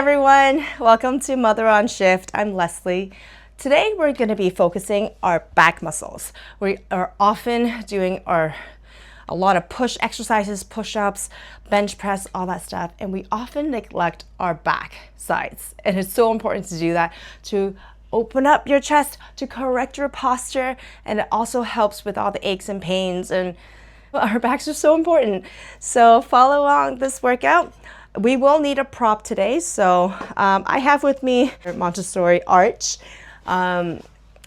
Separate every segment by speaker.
Speaker 1: Everyone, welcome to Mother on Shift. I'm Leslie. Today we're going to be focusing our back muscles. We are often doing a lot of push exercises, push-ups, bench press, all that stuff, and we often neglect our back sides. And it's so important to do that, to open up your chest, to correct your posture, and it also helps with all the aches and pains, and our backs are so important. So follow along this workout. We will need a prop today, so I have with me a Montessori arch.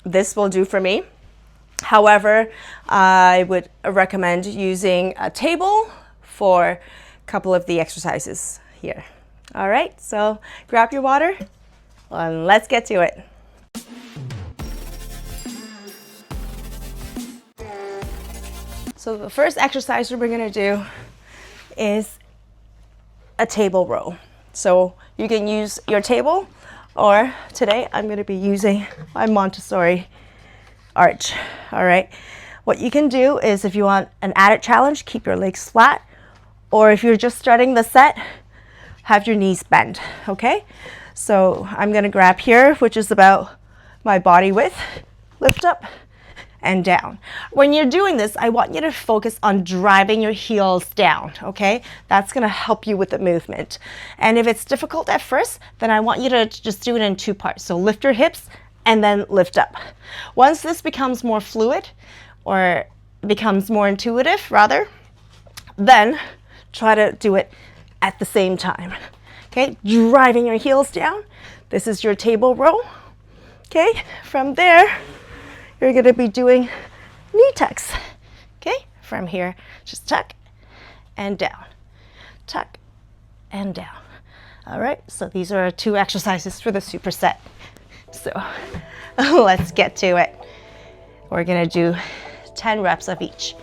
Speaker 1: This will do for me. However, I would recommend using a table for a couple of the exercises here. All right, so grab your water and let's get to it. So the first exercise we're going to do is a table row. So you can use your table, or today I'm going to be using my Montessori arch. All right, what you can do is, if you want an added challenge, keep your legs flat, or if you're just starting the set, have your knees bent. Okay, so I'm going to grab here, which is about my body width, lift up and down. When you're doing this, I want you to focus on driving your heels down, okay? That's gonna help you with the movement. And if it's difficult at first, then I want you to just do it in two parts. So lift your hips and then lift up. Once this becomes more fluid, or becomes more intuitive rather, then try to do it at the same time, okay? Driving your heels down. This is your table row, okay? From there, you're going to be doing knee tucks, okay? From here, just tuck and down, tuck and down. All right, so these are our two exercises for the superset. So let's get to it. We're going to do 10 reps of each.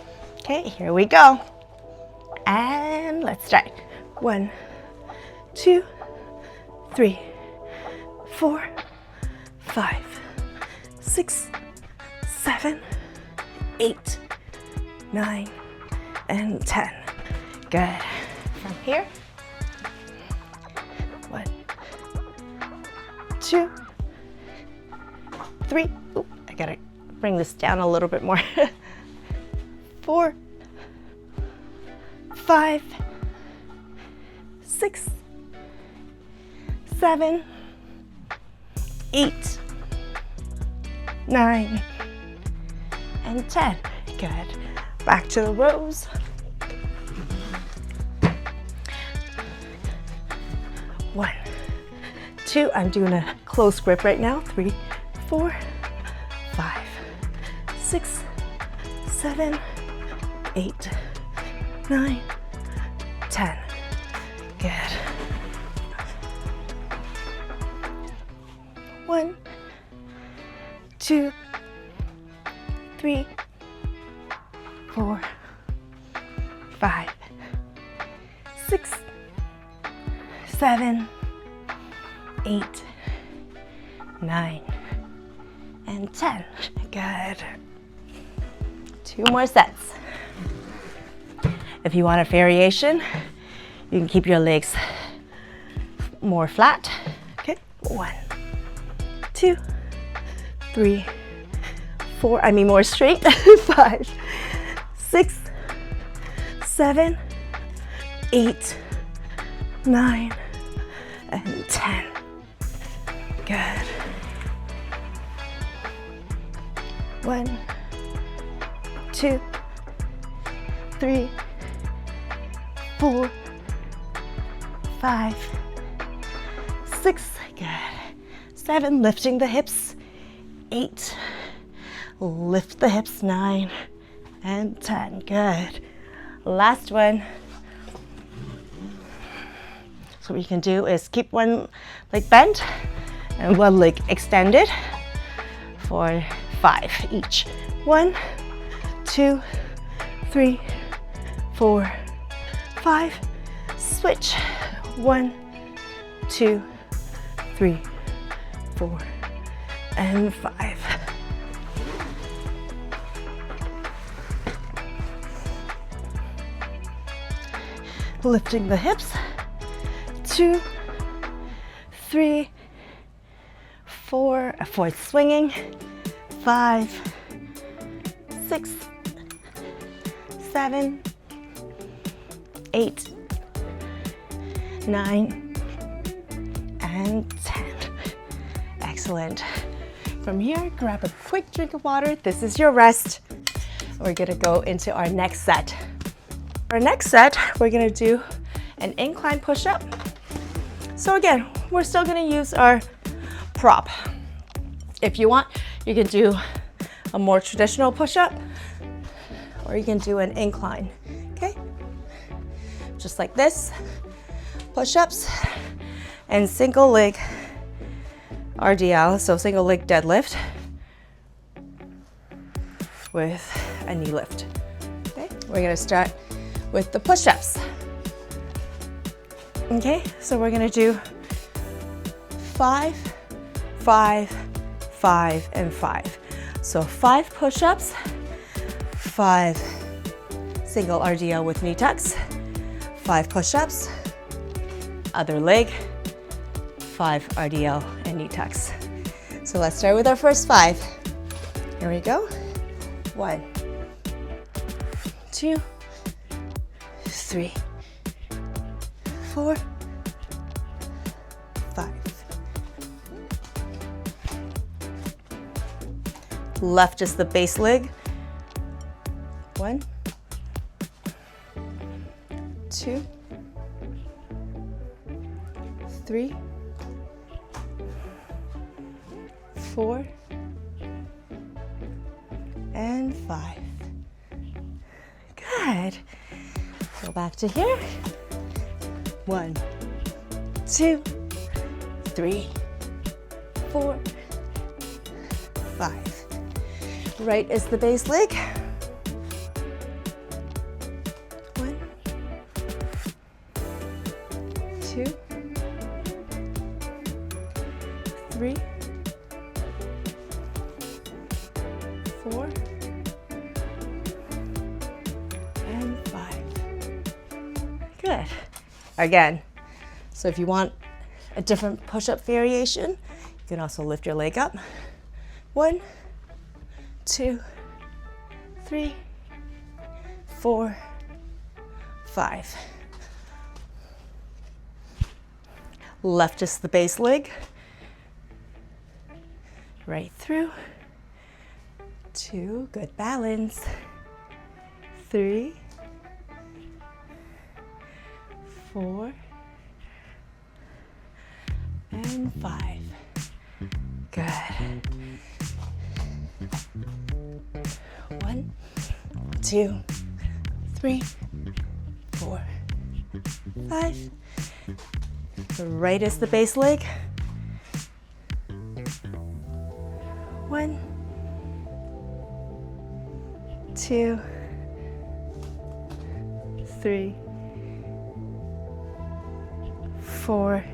Speaker 1: Okay, here we go. And let's start. 1, 2, 3, 4, 5, 6, 7, 8, 9, and 10. Good. From here. 1, 2, 3. Ooh, I gotta bring this down a little bit more. 4, 5, 6, 7, 8, 9, and 10. Good. Back to the rows. 1, 2. I'm doing a close grip right now. 3, 4, 5, 6, 7, 8, 9, 10. Good. 1, 2, 3, 4, 5, 6, 7, 8, 9, and 10. Good. 2 more sets. If you want a variation, you can keep your legs more flat. Okay, 1, 2, 3, 4, more straight. 5, 6, 7, 8, 9, and 10. Good. 1, 2, 3, 4, 5, 6. Good. 7, lifting the hips. 8, lift the hips. 9 and 10. Good. Last one. So what you can do is keep one leg bent and one leg extended for 5 each. 1, 2, 3, 4, 5. Switch. 1, 2, 3, 4, and 5. Lifting the hips. 2, 3, 4, avoid swinging, 5, 6, 7, 8, 9, and 10. Excellent. From here, grab a quick drink of water. This is your rest. We're gonna go into our next set. Our next set, we're gonna do an incline push-up. So again, we're still gonna use our prop. If you want, you can do a more traditional push-up, or you can do an incline, okay? Just like this, push-ups and single leg RDL, so single leg deadlift with a knee lift. Okay, we're gonna start with the push-ups. Okay, so we're gonna do 5, 5, 5, and 5. So 5 push-ups, 5 single RDL with knee tucks, 5 push-ups, other leg, 5 RDL and knee tucks. So let's start with our first 5. Here we go. 1, 2, 3, 4, 5. Left is the base leg. 1, 2, 3, 4, and 5. Good. Go back to here. 1, 2, 3, 4, 5. Right is the base leg. 1, 2, 3, 4, and 5. Good. Again, so if you want a different push-up variation, you can also lift your leg up. 1, 2, 3, 4, 5. Left is the base leg. Right through. 2, good balance. 3, 4, and 5. Good. 1, 2, 3, 4, 5. The right is the base leg. 1, 2, 3, 4,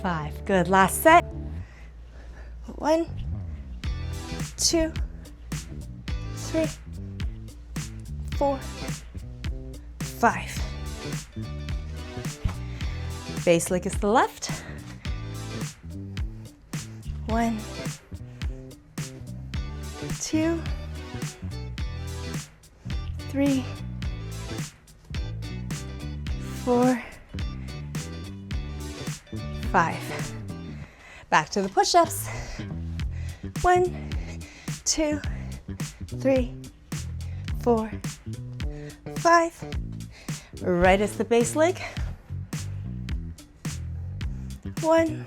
Speaker 1: 5. Good. Last set. 1, 2, 3, 4, 5. Base leg is the left. 1, 2, 3, 4, 5. Back to the push-ups. 1, 2, 3, 4, 5. Right is the base leg. 1,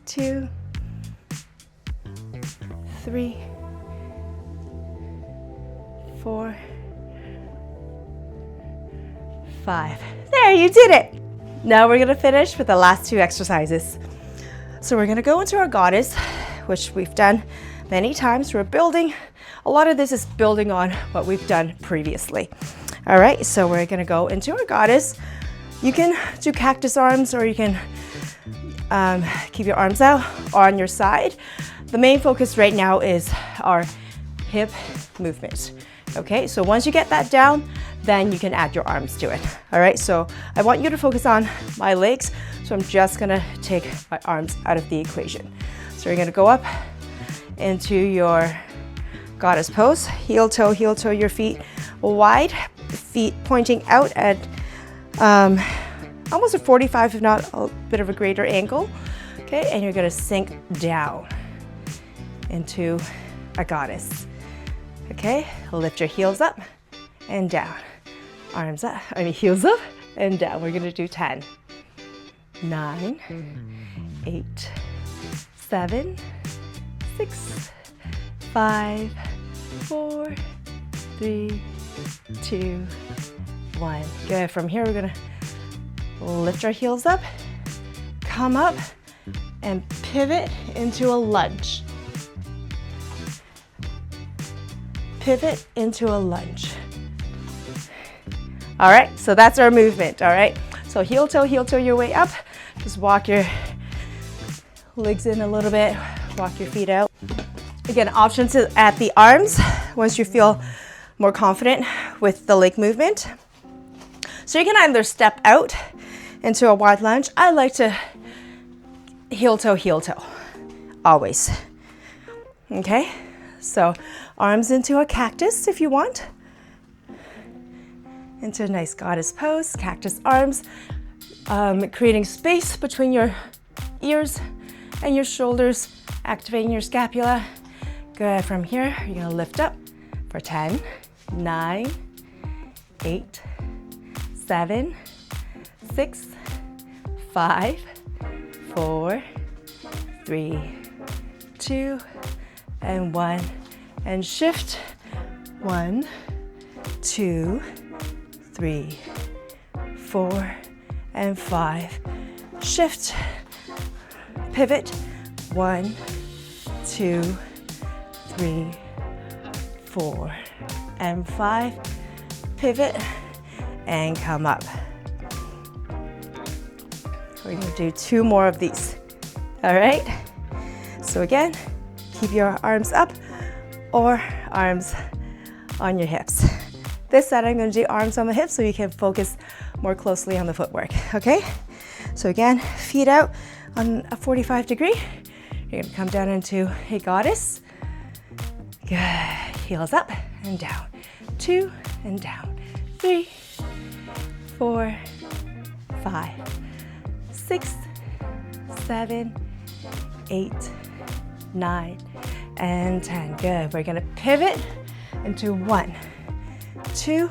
Speaker 1: 2, 3, 4, 5. There, you did it. Now we're gonna finish with the last 2 exercises. So we're gonna go into our goddess, which we've done many times. We're building, a lot of this is building on what we've done previously. All right, so we're gonna go into our goddess. You can do cactus arms, or you can keep your arms out on your side. The main focus right now is our hip movement. Okay, so once you get that down, then you can add your arms to it. All right, so I want you to focus on my legs, so I'm just gonna take my arms out of the equation. So you're gonna go up into your goddess pose, heel toe, your feet wide, feet pointing out at almost a 45, if not a bit of a greater angle. Okay, and you're gonna sink down into a goddess. Okay, lift your heels up and down. Arms up, heels up and down. We're gonna do 10, 9, 8, 7, 6, 5, 4, 3, 2, 1. Good. From here, we're gonna lift our heels up, come up, and pivot into a lunge. Pivot into a lunge. All right, so that's our movement, all right? So heel toe your way up. Just walk your legs in a little bit, walk your feet out. Again, option to add the arms once you feel more confident with the leg movement. So you can either step out into a wide lunge. I like to heel toe, always. Okay, so arms into a cactus if you want. Into a nice goddess pose, cactus arms, creating space between your ears and your shoulders, activating your scapula. Good. From here, you're gonna lift up for 10, 9, 8, 7, 6, 5, 4, 3, 2, and 1. And shift. 1, 2, 3, 4, and 5. Shift. Pivot. 1, 2, 3, 4, and 5. Pivot and come up. We're gonna do 2 more of these. All right? So again, keep your arms up or arms on your hips. This side, I'm gonna do arms on the hips so you can focus more closely on the footwork, okay? So again, feet out on a 45 degree. You're gonna come down into a goddess. Good, heels up and down. 2 and down. 3, 4, 5, 6, 7, 8, 9, and 10. Good. We're gonna pivot into 1, 2,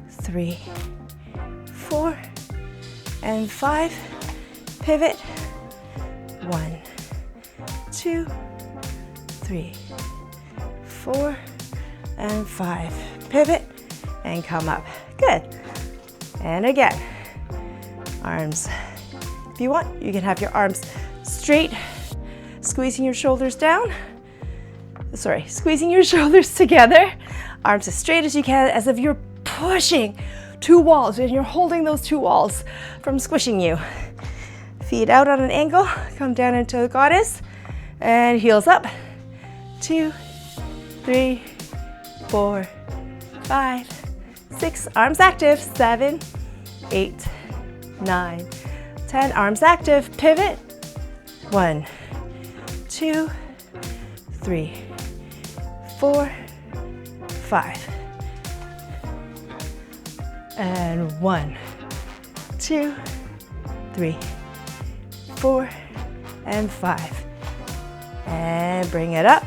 Speaker 1: 3, 4, and 5. Pivot. 1, 2, 3, 4, and 5. Pivot and come up. Good. And again, arms. If you want, you can have your arms straight, squeezing your shoulders down. Sorry, squeezing your shoulders together. Arms as straight as you can, as if you're pushing 2 walls and you're holding those 2 walls from squishing you. Feet out on an angle, come down into a goddess, and heels up. 2, 3, 4, 5, 6, arms active. 7, 8, 9, 10, arms active. Pivot. 1, 2, 3, 4, 5. And 1, 2, 3, 4, and 5. And bring it up.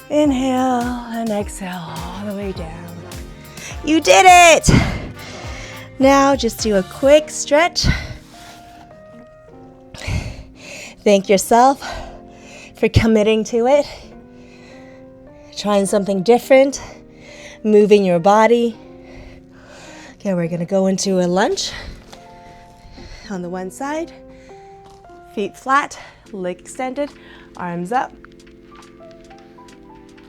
Speaker 1: Inhale and exhale all the way down. You did it! Now just do a quick stretch. Thank yourself for committing to it. Trying something different. Moving your body. Okay, we're gonna go into a lunge. On the one side. Feet flat, leg extended, arms up.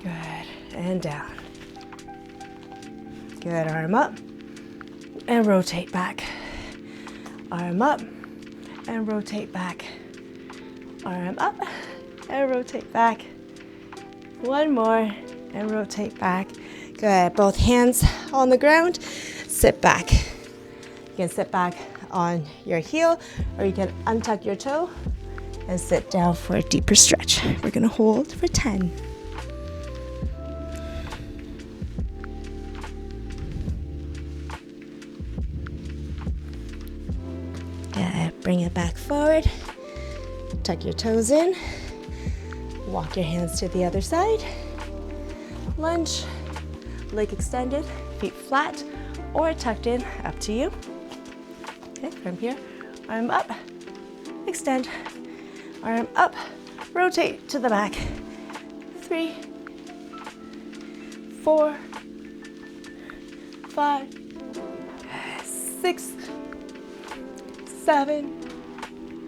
Speaker 1: Good, and down. Good, arm up, and rotate back. Arm up, and rotate back. Arm up, and rotate back. One more, and rotate back. Good. Both hands on the ground. Sit back. You can sit back on your heel, or you can untuck your toe and sit down for a deeper stretch. We're gonna hold for 10. Good. Bring it back forward. Tuck your toes in. Walk your hands to the other side. Lunge. Leg extended, feet flat or tucked in, up to you. Okay, from here, arm up, extend, arm up, rotate to the back. 3, 4, 5, 6, 7,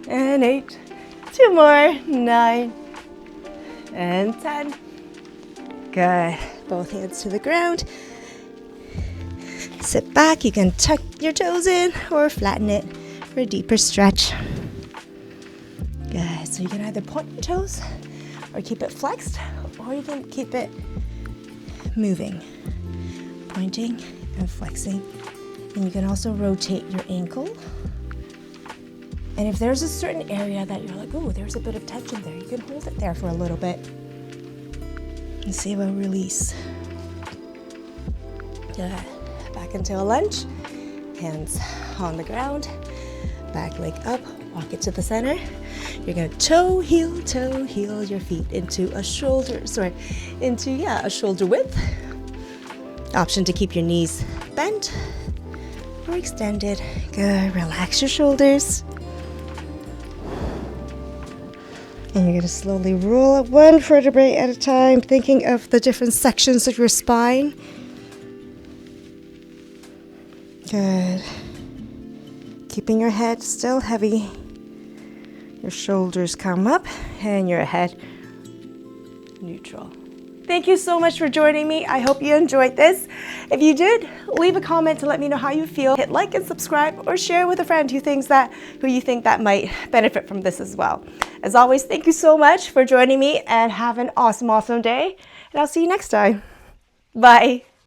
Speaker 1: and 8. 2 more, 9, and 10. Good. Both hands to the ground. Sit back. You can tuck your toes in or flatten it for a deeper stretch. Good. So you can either point your toes or keep it flexed, or you can keep it moving, pointing and flexing. And you can also rotate your ankle. And if there's a certain area that you're like, oh, there's a bit of tension there, you can hold it there for a little bit. And see about release. Good. Back into a lunge. Hands on the ground. Back leg up. Walk it to the center. You're gonna toe heel your feet into a shoulder, a shoulder width. Option to keep your knees bent or extended. Good. Relax your shoulders. And you're going to slowly roll up one vertebrae at a time, thinking of the different sections of your spine. Good. Keeping your head still heavy. Your shoulders come up and your head neutral. Thank you so much for joining me. I hope you enjoyed this. If you did, leave a comment to let me know how you feel. Hit like and subscribe, or share with a friend who you think that might benefit from this as well. As always, thank you so much for joining me, and have an awesome day. And I'll see you next time. Bye.